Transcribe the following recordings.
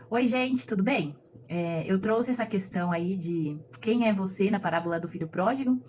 Oi, gente, tudo bem? Eu trouxe essa questão aí de quem é você na parábola do filho pródigo.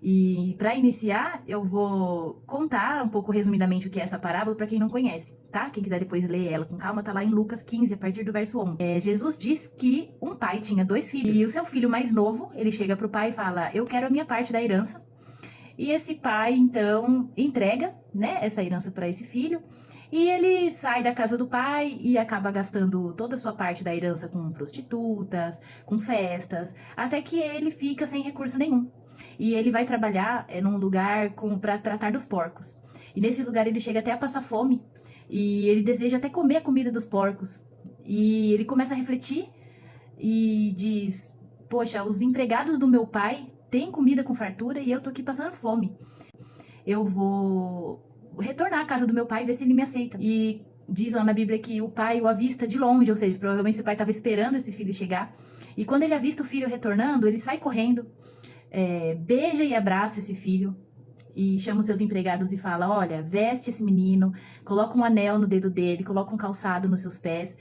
E para iniciar, eu vou contar um pouco resumidamente o que é essa parábola para quem não conhece, tá? Quem quiser depois ler ela com calma, tá lá em Lucas 15, a partir do verso 11. Jesus diz que um pai tinha dois filhos e o seu filho mais novo, ele chega pro pai e fala: "Eu quero a minha parte da herança". E esse pai, então, entrega, né, essa herança para esse filho. E ele sai da casa do pai e acaba gastando toda a sua parte da herança com prostitutas, com festas, até que ele fica sem recurso nenhum. E ele vai trabalhar num lugar para tratar dos porcos. E nesse lugar ele chega até a passar fome. E ele deseja até comer a comida dos porcos. E ele começa a refletir e diz: "Poxa, os empregados do meu pai têm comida com fartura e eu tô aqui passando fome. Eu vou retornar à casa do meu pai e ver se ele me aceita". E diz lá na Bíblia que o pai o avista de longe, ou seja, provavelmente esse pai estava esperando esse filho chegar. E quando ele avista o filho retornando, ele sai correndo, beija e abraça esse filho e chama os seus empregados e fala: "Olha, veste esse menino, coloca um anel no dedo dele, coloca um calçado nos seus pés,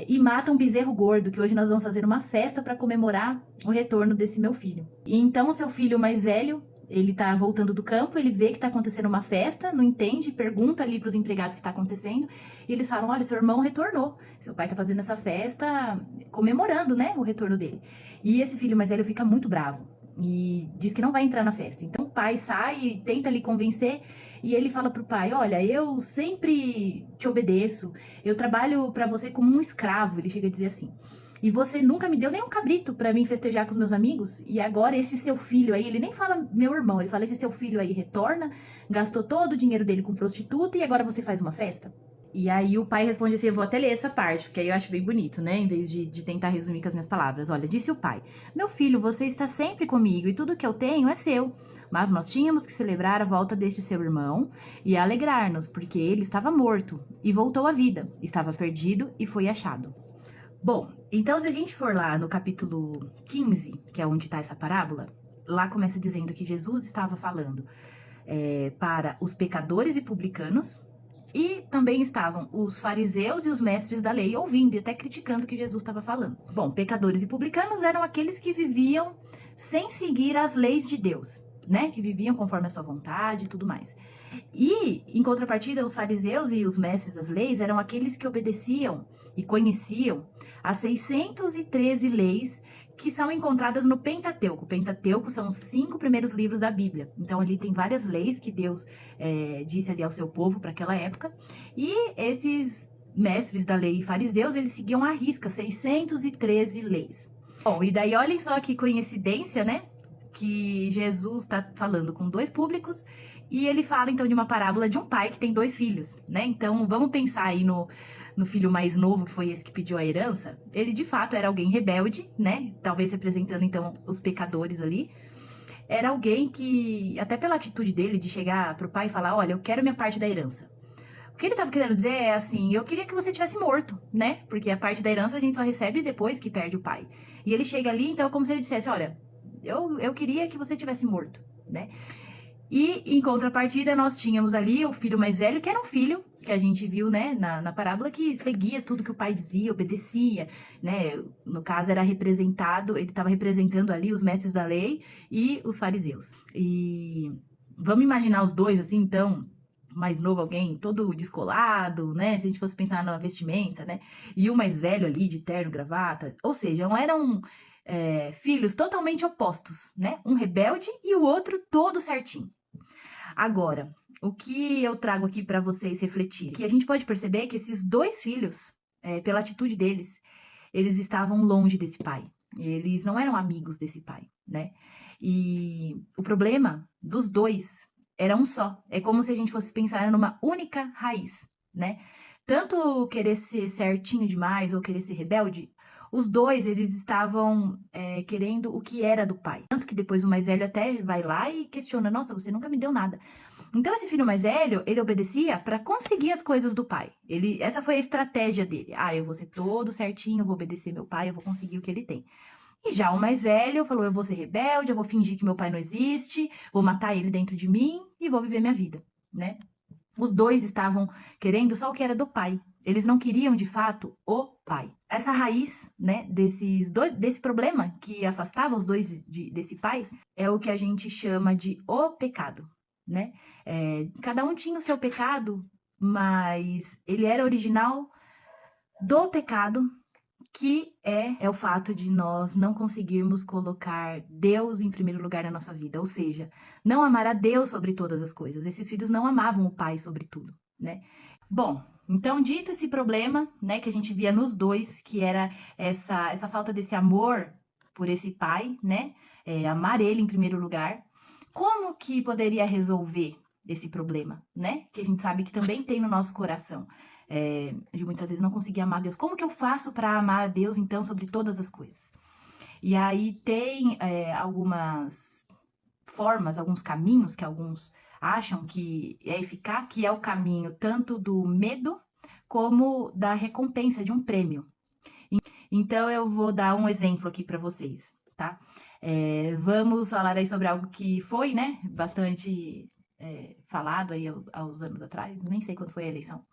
e mata um bezerro gordo, que hoje nós vamos fazer uma festa para comemorar o retorno desse meu filho". E então o seu filho mais velho, ele tá voltando do campo, ele vê que tá acontecendo uma festa, não entende, pergunta ali pros empregados o que tá acontecendo, e eles falam: "Olha, seu irmão retornou, seu pai tá fazendo essa festa comemorando, né, o retorno dele". E esse filho mais velho fica muito bravo e diz que não vai entrar na festa. Então o pai sai e tenta lhe convencer e ele fala pro pai: "Olha, eu sempre te obedeço, eu trabalho para você como um escravo", ele chega a dizer assim. "E você nunca me deu nem um cabrito para mim festejar com os meus amigos, e agora esse seu filho aí", ele nem fala meu irmão, ele fala: "Esse seu filho aí retorna, gastou todo o dinheiro dele com prostituta e agora você faz uma festa?". E aí o pai responde assim, eu vou até ler essa parte, porque aí eu acho bem bonito, né? Em vez de tentar resumir com as minhas palavras. Olha, disse o pai: "Meu filho, você está sempre comigo e tudo que eu tenho é seu. Mas nós tínhamos que celebrar a volta deste seu irmão e alegrar-nos, porque ele estava morto e voltou à vida, estava perdido e foi achado". Bom, então se a gente for lá no capítulo 15, que é onde está essa parábola, lá começa dizendo que Jesus estava falando para os pecadores e publicanos, e também estavam os fariseus e os mestres da lei ouvindo e até criticando o que Jesus estava falando. Bom, pecadores e publicanos eram aqueles que viviam sem seguir as leis de Deus, né? Que viviam conforme a sua vontade e tudo mais. E, em contrapartida, os fariseus e os mestres das leis eram aqueles que obedeciam e conheciam as 613 leis que são encontradas no Pentateuco. O Pentateuco são os 5 primeiros livros da Bíblia. Então, ali tem várias leis que Deus disse ali ao seu povo para aquela época. E esses mestres da lei e fariseus, eles seguiam à risca 613 leis. Bom, e daí olhem só que coincidência, né? Que Jesus está falando com dois públicos e ele fala então de uma parábola de um pai que tem dois filhos, né? Então vamos pensar aí no filho mais novo, que foi esse que pediu a herança. Ele de fato era alguém rebelde, né? Talvez representando então os pecadores ali. Era alguém que, até pela atitude dele de chegar pro pai e falar: "Olha, eu quero minha parte da herança". O que ele estava querendo dizer é assim: eu queria que você tivesse morto, né? Porque a parte da herança a gente só recebe depois que perde o pai. E ele chega ali, então é como se ele dissesse: "Olha, eu queria que você tivesse morto", né? E, em contrapartida, nós tínhamos ali o filho mais velho, que era um filho, que a gente viu, né, na parábola, que seguia tudo que o pai dizia, obedecia, né? No caso, era representado, ele estava representando ali os mestres da lei e os fariseus. E vamos imaginar os dois, assim, então, mais novo, alguém todo descolado, né? Se a gente fosse pensar na vestimenta, né? E o mais velho ali, de terno, gravata. Ou seja, não eram filhos totalmente opostos, né? Um rebelde e o outro todo certinho. Agora, o que eu trago aqui para vocês refletirem, que a gente pode perceber que esses dois filhos, pela atitude deles, eles estavam longe desse pai. Eles não eram amigos desse pai, né? E o problema dos dois era um só. É como se a gente fosse pensar numa única raiz, né? Tanto querer ser certinho demais ou querer ser rebelde, os dois, eles estavam querendo o que era do pai. Tanto que depois o mais velho até vai lá e questiona: "Nossa, você nunca me deu nada". Então esse filho mais velho, ele obedecia para conseguir as coisas do pai. Essa foi a estratégia dele. Ah, eu vou ser todo certinho, eu vou obedecer meu pai, eu vou conseguir o que ele tem. E já o mais velho falou: eu vou ser rebelde, eu vou fingir que meu pai não existe, vou matar ele dentro de mim e vou viver minha vida, né? Os dois estavam querendo só o que era do pai. Eles não queriam, de fato, o pai. Essa raiz, né, desse problema que afastava os dois desse pai, é o que a gente chama de o pecado, né? Cada um tinha o seu pecado, mas ele era original do pecado, que é o fato de nós não conseguirmos colocar Deus em primeiro lugar na nossa vida, ou seja, não amar a Deus sobre todas as coisas. Esses filhos não amavam o pai sobre tudo, né? Bom, então, dito esse problema, né, que a gente via nos dois, que era essa falta desse amor por esse pai, né, amar ele em primeiro lugar, como que poderia resolver esse problema, né, que a gente sabe que também tem no nosso coração, de muitas vezes não conseguir amar Deus. Como que eu faço para amar a Deus, então, sobre todas as coisas? E aí tem algumas formas, alguns caminhos que alguns acham que é eficaz, que é o caminho tanto do medo como da recompensa, de um prêmio. Então eu vou dar um exemplo aqui para vocês, tá? Vamos falar aí sobre algo que foi, né, bastante falado aí aos anos atrás, nem sei quando foi a eleição.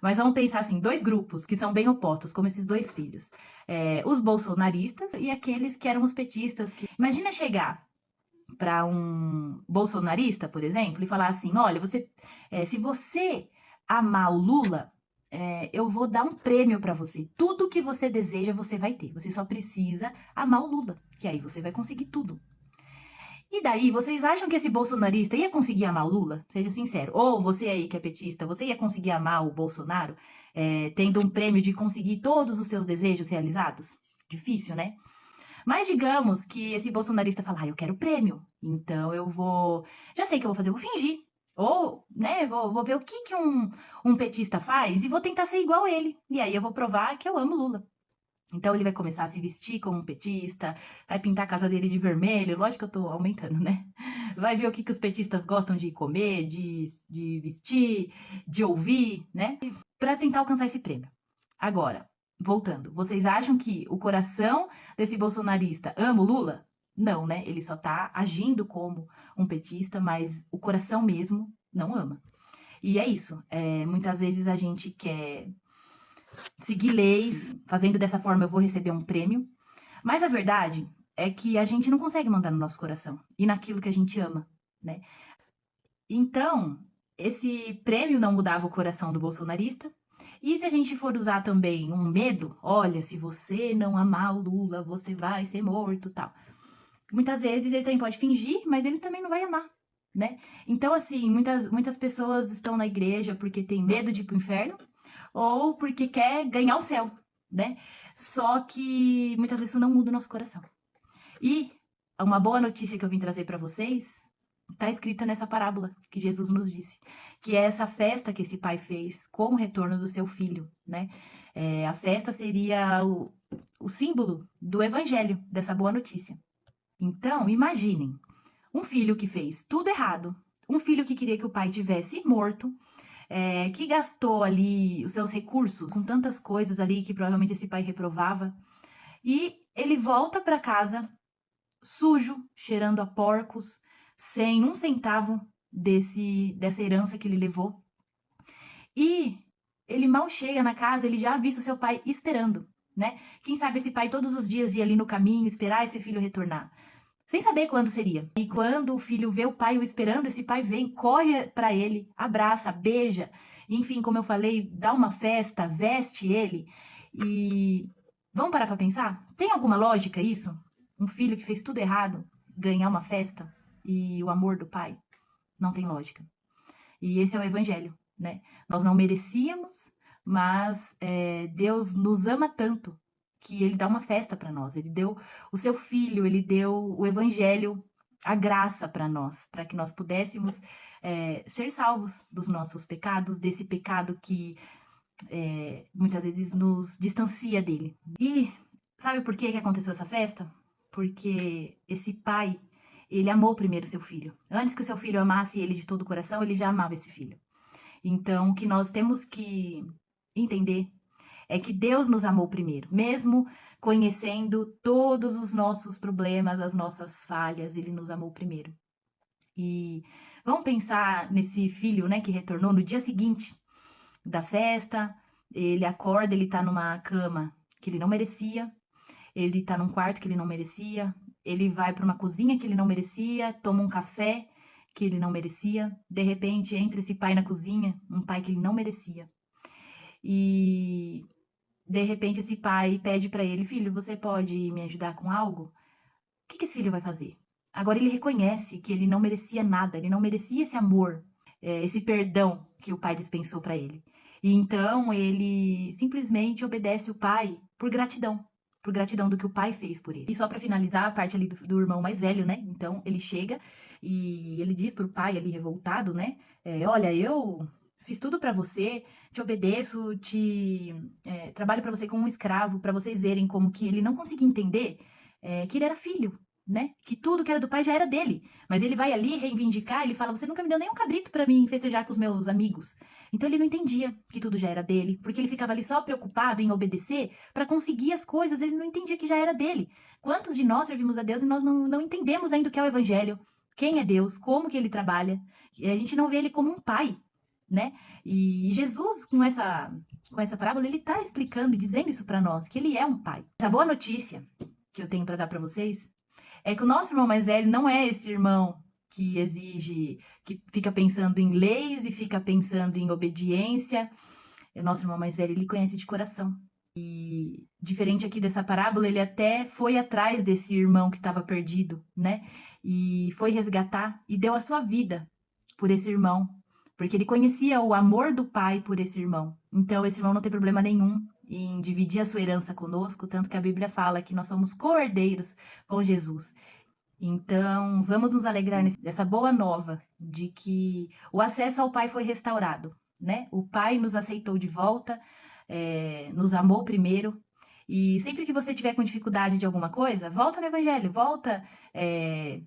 Mas vamos pensar assim, dois grupos que são bem opostos, como esses dois filhos. Os bolsonaristas e aqueles que eram os petistas. Imagina chegar para um bolsonarista, por exemplo, e falar assim: olha, se você amar o Lula, eu vou dar um prêmio para você. Tudo que você deseja, você vai ter. Você só precisa amar o Lula, que aí você vai conseguir tudo. E daí, vocês acham que esse bolsonarista ia conseguir amar o Lula? Seja sincero. Ou você aí que é petista, você ia conseguir amar o Bolsonaro, tendo um prêmio de conseguir todos os seus desejos realizados? Difícil, né? Mas digamos que esse bolsonarista fala, eu quero prêmio, então eu vou, já sei o que eu vou fazer, eu vou fingir. Ou, né, vou ver o que um petista faz e vou tentar ser igual a ele. E aí eu vou provar que eu amo Lula. Então ele vai começar a se vestir como um petista, vai pintar a casa dele de vermelho, lógico que eu tô aumentando, né? Vai ver o que os petistas gostam de comer, de vestir, de ouvir, né? Para tentar alcançar esse prêmio. Agora, voltando, vocês acham que o coração desse bolsonarista ama o Lula? Não, né? Ele só tá agindo como um petista, mas o coração mesmo não ama. E é isso. Muitas vezes a gente quer seguir leis, fazendo dessa forma eu vou receber um prêmio. Mas a verdade é que a gente não consegue mandar no nosso coração e naquilo que a gente ama, né? Então, esse prêmio não mudava o coração do bolsonarista. E se a gente for usar também um medo, olha, se você não amar o Lula, você vai ser morto, tal. Muitas vezes ele também pode fingir, mas ele também não vai amar, né? Então, assim, muitas pessoas estão na igreja porque tem medo de ir pro inferno ou porque quer ganhar o céu, né? Só que muitas vezes isso não muda o nosso coração. E uma boa notícia que eu vim trazer para vocês está escrita nessa parábola que Jesus nos disse, que é essa festa que esse pai fez com o retorno do seu filho, né? A festa seria o símbolo do evangelho, dessa boa notícia. Então, imaginem, um filho que fez tudo errado, um filho que queria que o pai tivesse morto, que gastou ali os seus recursos com tantas coisas ali que provavelmente esse pai reprovava, e ele volta para casa sujo, cheirando a porcos, sem um centavo dessa herança que ele levou. E ele mal chega na casa, ele já avista o seu pai esperando, né? Quem sabe esse pai todos os dias ia ali no caminho esperar esse filho retornar, sem saber quando seria. E quando o filho vê o pai o esperando, esse pai vem, corre para ele, abraça, beija, enfim, como eu falei, dá uma festa, veste ele. E vamos parar para pensar? Tem alguma lógica isso? Um filho que fez tudo errado ganhar uma festa e o amor do pai? Não tem lógica. E esse é o evangelho, né? Nós não merecíamos, mas Deus nos ama tanto que ele dá uma festa para nós. Ele deu o seu filho, ele deu o evangelho, a graça para nós, para que nós pudéssemos ser salvos dos nossos pecados, desse pecado que muitas vezes nos distancia dele. E sabe por que aconteceu essa festa? Porque esse pai, ele amou primeiro seu filho. Antes que o seu filho amasse ele de todo o coração, ele já amava esse filho. Então, o que nós temos que entender é que Deus nos amou primeiro, mesmo conhecendo todos os nossos problemas, as nossas falhas, ele nos amou primeiro. E vamos pensar nesse filho, né, que retornou no dia seguinte da festa, Ele acorda, ele tá numa cama que ele não merecia, ele tá num quarto que ele não merecia, ele vai para uma cozinha que ele não merecia, toma um café que ele não merecia, de repente entra esse pai na cozinha, um pai que ele não merecia. E de repente esse pai pede para ele: "Filho, você pode me ajudar com algo?" O que que esse filho vai fazer? Agora ele reconhece que ele não merecia nada, ele não merecia esse amor, esse perdão que o pai dispensou para ele. E então ele simplesmente obedece o pai por gratidão do que o pai fez por ele. E só para finalizar a parte ali do irmão mais velho, né? Então ele chega e ele diz pro pai ali revoltado, né? Olha, eu fiz tudo para você, te obedeço, trabalho para você como um escravo, para vocês verem como que ele não conseguia entender que ele era filho, né? Que tudo que era do pai já era dele. Mas ele vai ali reivindicar, ele fala: "Você nunca me deu nem um cabrito para mim festejar com os meus amigos." Então ele não entendia que tudo já era dele, porque ele ficava ali só preocupado em obedecer para conseguir as coisas, ele não entendia que já era dele. Quantos de nós servimos a Deus e nós não entendemos ainda o que é o evangelho? Quem é Deus? Como que ele trabalha? E a gente não vê ele como um pai, né? E Jesus, com essa parábola, ele está explicando e dizendo isso para nós, que ele é um pai. Essa boa notícia que eu tenho para dar para vocês é que o nosso irmão mais velho não é esse irmão que exige, que fica pensando em leis e fica pensando em obediência. O nosso irmão mais velho, ele conhece de coração. E diferente aqui dessa parábola, ele até foi atrás desse irmão que estava perdido, né? E foi resgatar e deu a sua vida por esse irmão, porque ele conhecia o amor do pai por esse irmão. Então, esse irmão não tem problema nenhum em dividir a sua herança conosco, tanto que a Bíblia fala que nós somos co-herdeiros com Jesus. Então, vamos nos alegrar dessa boa nova de que o acesso ao Pai foi restaurado, né? O Pai nos aceitou de volta, nos amou primeiro. E sempre que você tiver com dificuldade de alguma coisa, volta no Evangelho, volta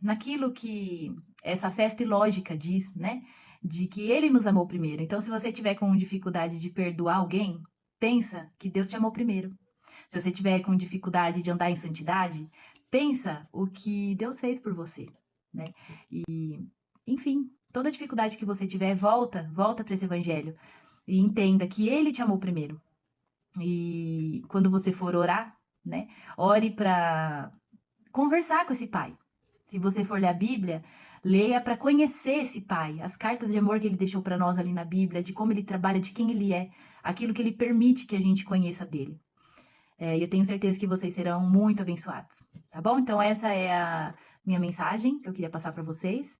naquilo que essa festa ilógica diz, né? De que Ele nos amou primeiro. Então, se você tiver com dificuldade de perdoar alguém, pensa que Deus te amou primeiro. Se você tiver com dificuldade de andar em santidade, pensa o que Deus fez por você, né? E, enfim, toda dificuldade que você tiver, volta para esse evangelho e entenda que ele te amou primeiro. E quando você for orar, né, ore para conversar com esse pai. Se você for ler a Bíblia, leia para conhecer esse pai, as cartas de amor que ele deixou para nós ali na Bíblia, de como ele trabalha, de quem ele é, aquilo que ele permite que a gente conheça dele. E eu tenho certeza que vocês serão muito abençoados, tá bom? Então essa é a minha mensagem que eu queria passar para vocês.